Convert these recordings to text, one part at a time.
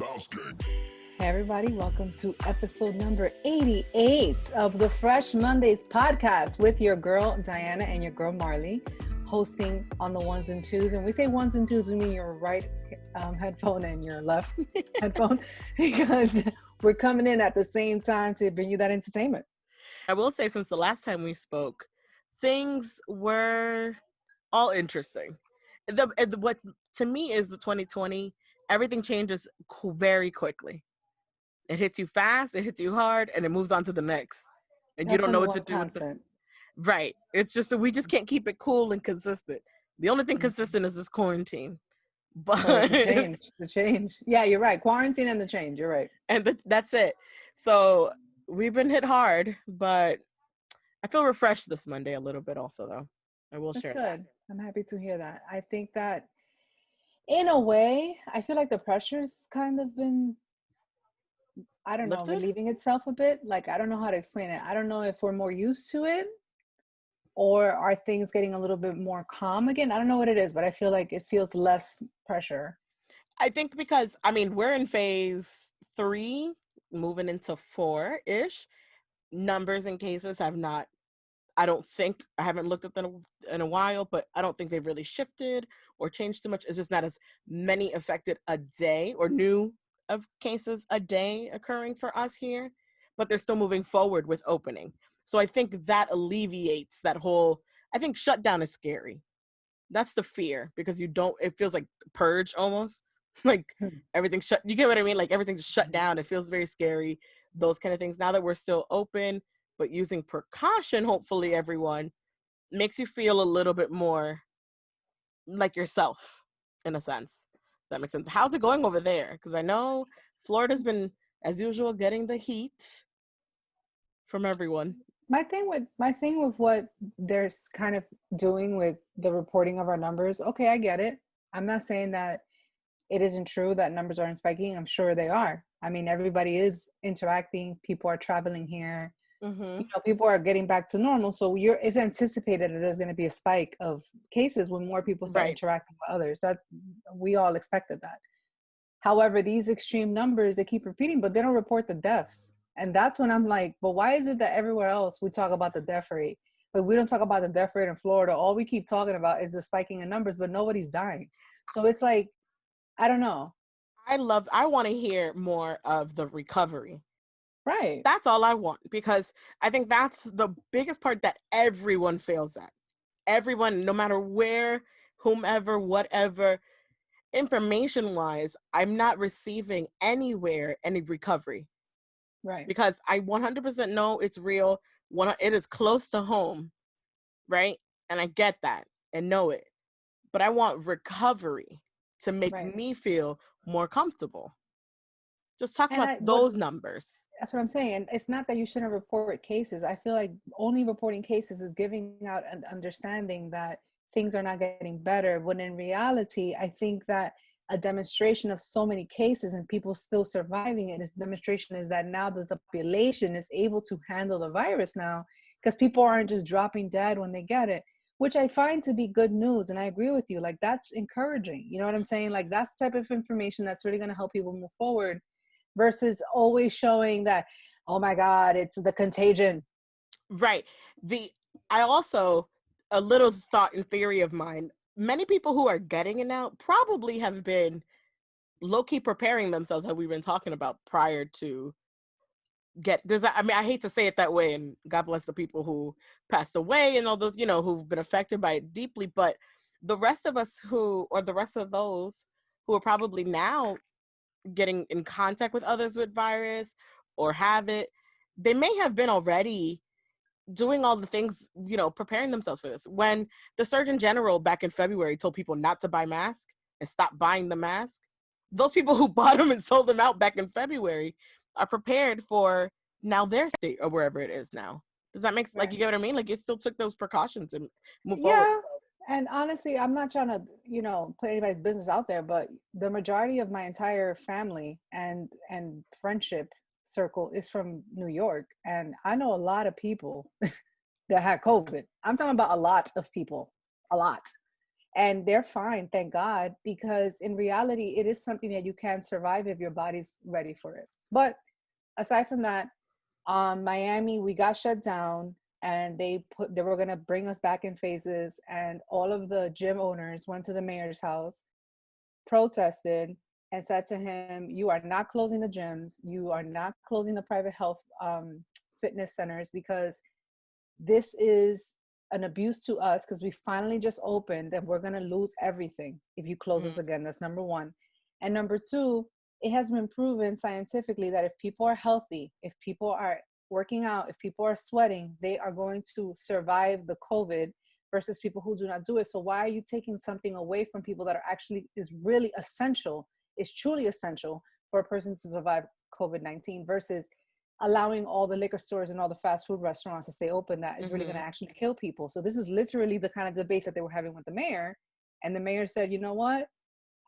Hey everybody, welcome to episode number 88 of the Fresh Mondays podcast with your girl Diana and your girl Marley, hosting on the ones and twos. And we say ones and twos, we mean your right headphone and your left headphone, because we're coming in at the same time to bring you that entertainment. I will say, since the last time we spoke, things were all interesting. What to me is the 2020, everything changes very quickly. It hits you fast, it hits you hard, and it moves on to the next. And you That's don't been know the what to one do with constant. Right. It's just that we just can't keep it cool and consistent. The only thing consistent is this quarantine. Correct. But The change. Yeah, you're right. Quarantine and the change. You're right. that's it. So we've been hit hard, but I feel refreshed this Monday a little bit also, though. I will That's share that. good. I'm happy to hear that. I think that in a way, I feel like the pressure's kind of been, I don't know, Lifted? relieving itself a bit. Like, I don't know how to explain it. I don't know if we're more used to it or are things getting a little bit more calm again. I don't know what it is, but I feel like it feels less pressure. I think because, we're in phase 3, moving into 4-ish. Numbers and cases have not, I don't think, I haven't looked at them in a while, but I don't think they've really shifted or changed too much. It's just not as many affected a day or new of cases a day occurring for us here, but they're still moving forward with opening. So I think that alleviates that whole, I think shutdown is scary. That's the fear, because it feels like purge almost. Like everything shut, you get what I mean? Like everything's shut down. It feels very scary. Those kind of things. Now that we're still open, but using precaution, hopefully everyone, makes you feel a little bit more like yourself, in a sense. That makes sense. How's it going over there? Because I know Florida's been, as usual, getting the heat from everyone. My thing with what they're kind of doing with the reporting of our numbers, okay, I get it. I'm not saying that it isn't true that numbers aren't spiking. I'm sure they are. I mean, everybody is interacting. People are traveling here. Mm-hmm. People are getting back to normal. So it's anticipated that there's going to be a spike of cases when more people start Right. interacting with others. We all expected that. However, these extreme numbers, they keep repeating, but they don't report the deaths. And that's when I'm like, but why is it that everywhere else we talk about the death rate, but we don't talk about the death rate in Florida? All we keep talking about is the spiking in numbers, but nobody's dying. So it's like, I don't know. I want to hear more of the recovery. Right. That's all I want, because I think that's the biggest part that everyone fails at. Everyone, no matter where, whomever, whatever, information wise, I'm not receiving anywhere any recovery, Right. because I 100% know it's real. It is close to home, right? And I get that and know it. But I want recovery to make Right. me feel more comfortable. Just talk And about those numbers. that's what I'm saying. And it's not that you shouldn't report cases. I feel like only reporting cases is giving out an understanding that things are not getting better. When in reality, I think that a demonstration of so many cases and people still surviving it is demonstration is that now that the population is able to handle the virus now, because people aren't just dropping dead when they get it, which I find to be good news. And I agree with you. Like, that's encouraging. You know what I'm saying? Like, that's the type of information that's really going to help people move forward versus always showing that, oh my God, it's the contagion. Right. I also, a little thought and theory of mine, many people who are getting it now probably have been low-key preparing themselves, how we've been talking about, prior to I hate to say it that way, and God bless the people who passed away and all those, who've been affected by it deeply, but the rest of us the rest of those who are probably now getting in contact with others with virus or have it, they may have been already doing all the things, preparing themselves for this. When the Surgeon General back in February told people not to buy masks and stop buying the mask, those people who bought them and sold them out back in February are prepared for now their state or wherever it is now. Does that make sense? Like, Right. you get what I mean? Like, you still took those precautions and move forward. Yeah. And honestly, I'm not trying to, put anybody's business out there, but the majority of my entire family and friendship circle is from New York. And I know a lot of people that had COVID. I'm talking about a lot of people, a lot. and they're fine, thank God, because in reality, it is something that you can survive if your body's ready for it. But aside from that, Miami, we got shut down, and they were gonna bring us back in phases, and all of the gym owners went to the mayor's house, protested, and said to him, "You are not closing the gyms. You are not closing the private health fitness centers, because this is an abuse to us, because we finally just opened and we're going to lose everything if you close us Mhm. again." That's number one. And number two, it has been proven scientifically that if people are healthy, if people are working out, if people are sweating, they are going to survive the COVID versus people who do not do it. So why are you taking something away from people that are actually is really essential, is truly essential for a person to survive COVID-19 versus allowing all the liquor stores and all the fast food restaurants to stay open that is really going to Mhm. actually kill people? So this is literally the kind of debates that they were having with the mayor. And the mayor said, you know what?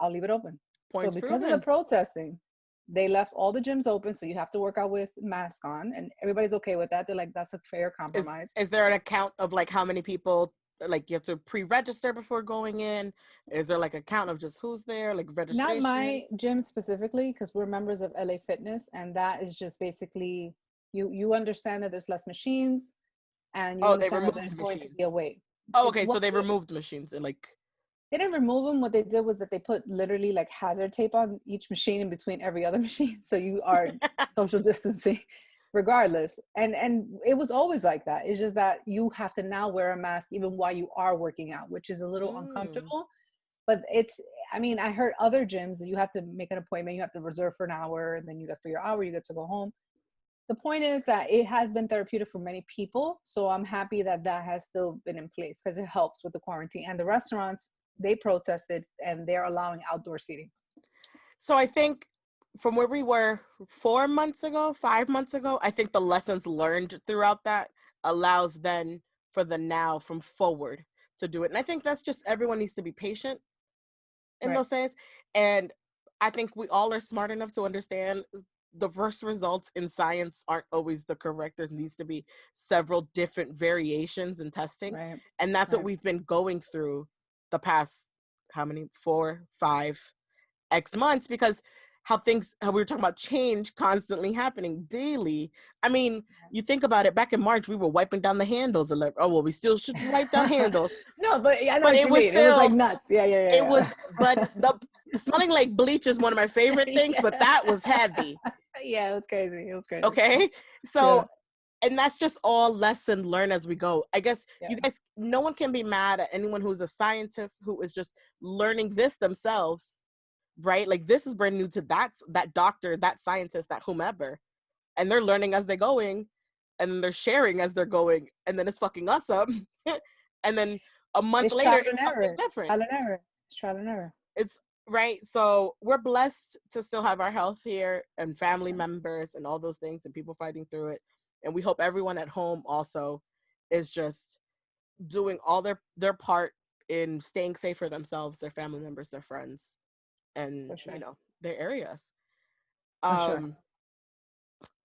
I'll leave it open. So Points because of the proven. protesting, they left all the gyms open. So you have to work out with mask on, and everybody's okay with that. They're like, that's a fair Is compromise. is there an account of like how many people, like you have to pre-register before going in? Is there like a count of just who's there, like Not registration? my gym specifically, because we're members of LA Fitness, and that is just basically you understand that there's less machines, and you Oh, they understand that there's removed going to machines. be a wait. Oh, It, okay, so what they they, removed machines and like they didn't remove them. What they did was that they put literally like hazard tape on each machine in between every other machine, so you are social distancing regardless. And it was always like that. It's just that you have to now wear a mask even while you are working out, which is a little mm. uncomfortable. But it's, I mean, I heard other gyms that you have to make an appointment, you have to reserve for an hour, and then you get for your hour, you get to go home. The point is that it has been therapeutic for many people, so I'm happy that that has still been in place because it helps with the quarantine. And the restaurants, they protested and they're allowing outdoor seating. So I think from where we were 4 months ago, 5 months ago, I think the lessons learned throughout that allows then for the now from forward to do it. And I think that's just everyone needs to be patient in Right, those things. And I think we all are smart enough to understand the first results in science aren't always the correct. There needs to be several different variations in testing. right, And that's what right, we've been going through the past, how many, 4, 5 X months, because how we were talking about change constantly happening daily. I mean, you think about it, back in March, we were wiping down the handles and like, oh, well, we still should wipe down right. handles. No, but I know But what it you was mean. It was like still, nuts. Yeah, it yeah, was, but the smelling like bleach is one of my favorite yeah, things, but yeah. that was heavy. Yeah, it was crazy. It was crazy. Okay. So, Yeah, and that's just all lesson learned as we go. I guess yeah, you guys, no one can be mad at anyone who's a scientist who is just learning this themselves, right? Like this is brand new to that doctor, that scientist, that whomever, and they're learning as they're going, and then they're sharing as they're going, and then it's fucking us up, and then a month it's trial later it's and something error. different. Trial and error. It's trial and error. It's right. So we're blessed to still have our health here and family Yeah, members and all those things and people fighting through it. And we hope everyone at home also is just doing all their part in staying safe for themselves, their family members, their friends, and for sure. their areas. For sure. Um,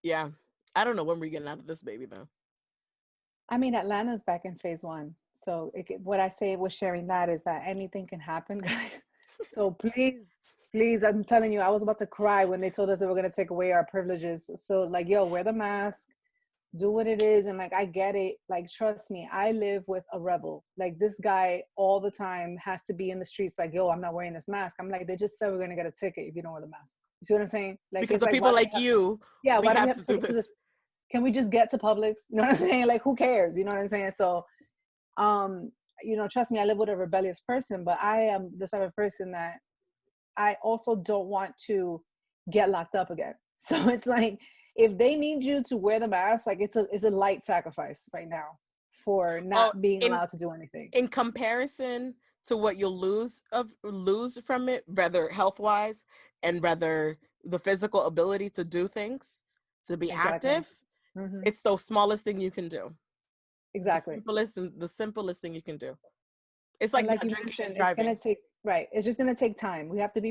yeah. I don't know when we're getting out of this baby though. I mean, Atlanta's back in phase one. So what I say with sharing that is that anything can happen, guys. So please, please, I'm telling you, I was about to cry when they told us they were going to take away our privileges. So, like, yo, wear the mask, do what it is. And, like, I get it. Like, trust me, I live with a rebel. Like, this guy all the time has to be in the streets, like, yo, I'm not wearing this mask. I'm like, they just said we're going to get a ticket if you don't wear the mask. You see what I'm saying? Like, Because it's of like, why people do we like have to? you, Yeah, we why do we have have to to do take it to this. this? Can we just get to Publix? You know what I'm saying? Like, who cares? You know what I'm saying? So, um, trust me, I live with a rebellious person, but I am the type of person that I also don't want to get locked up again. So it's like, if they need you to wear the mask, like it's a light sacrifice right now for Oh, not being in allowed to do anything. in comparison to what you'll lose from it, rather health wise and rather the physical ability to do things, to be Exactly. active, Hmm. it's the smallest thing you can do. The Exactly. simplest and the simplest thing you can do. It's And like like not you drinking and mentioned, it's gonna driving. take, right. It's just gonna take time. We have to be